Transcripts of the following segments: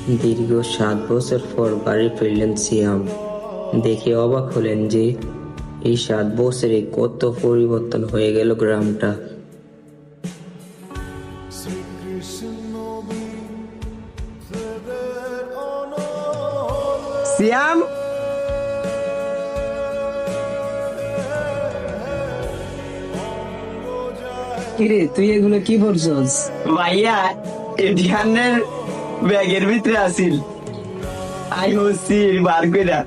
দীর্ঘ 7 বছর পর বাড়ি ফিরলেন সিয়াম। দেখে অবাক হলেন যে এই 7 বছরে কত পরিবর্তন হয়ে গেল গ্রামটা। সিয়াম, কিরে তুই এগুলো কি করছস? ভাইয়া এটিএনের ব্যাগের ভিতরে আসিল। আই হচ্ছি বার কইরা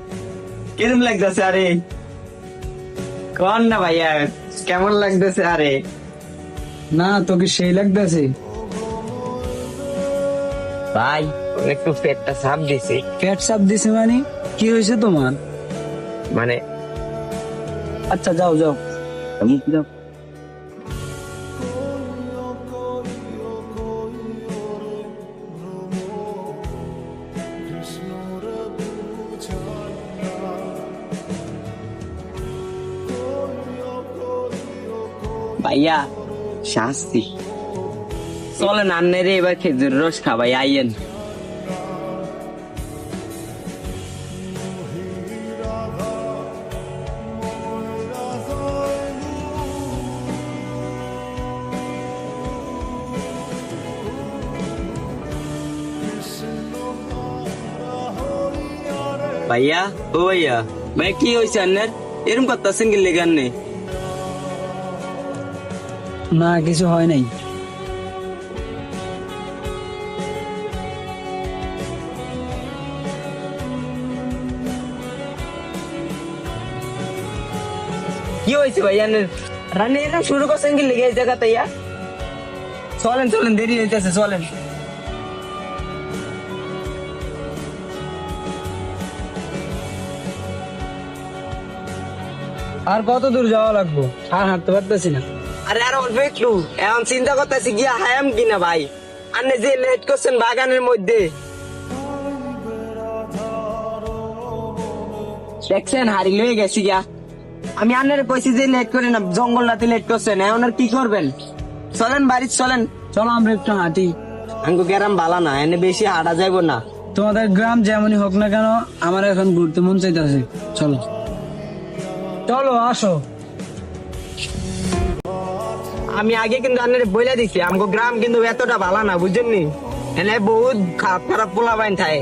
কেমন লাগতেছে আরে? কন না ভাইয়া, কেমন লাগতেছে আরে? না তোকে সেই লাগতেছে। ভাই একটু পেটটা সাপ দিছে। পেট চাপ দিছে মানে কি হয়েছে তোমার? মানে আচ্ছা যাও যাও যাও। ভাইয়া শাস্তি চলেন আন্নের এবার খেজুর রস খাবাই আইয়েন। ভাইয়া ও ভাইয়া, ভাই কি হয়েছে আন্নের? এরম করতেছেন কি লেগান নেই? না কিছু হয় নাই। কি হয়েছে ভাইয়া আন্নের? রান্না এরকম শুরু করছেন কি লেগে এই জায়গাতে? ইয়া চলেন চলেন, দেরি হইতেছে, চলেন। আর কত দূর যাওয়া লাগবো? আর হাঁটতে পারতেছি না। আরে আর অল্প একটু, এখন চিন্তা করতেছি গিয়া হায়াম কিনা ভাই। আপনি যে লেট করছেন বাগানের মধ্যে, দেখছেন হারি লয়ে গেছি গিয়া। আমি আন্নের কইছি যে লেট করে না, জঙ্গলটাতে লেট করছেন, এখন আর কি করবেন? চলেন বাড়ি চলেন। চলো আমরা একটু হাঁটি। আঙ্গু গ্রাম বালা না, এনে বেশি হাঁটা যাইব না। তোমাদের গ্রাম যেমনই হোক না কেন আমার এখন ঘুরতে মন চাইতেছে। চলো চলো আসো। আমি আগে কিন্তু আন্নের বইলা দিছি আমগো গ্রাম কিন্তু এতটা ভালো না, বুঝছেন নি? এনে বহুত খারাপ খারাপ পোলা বাইন থাকে।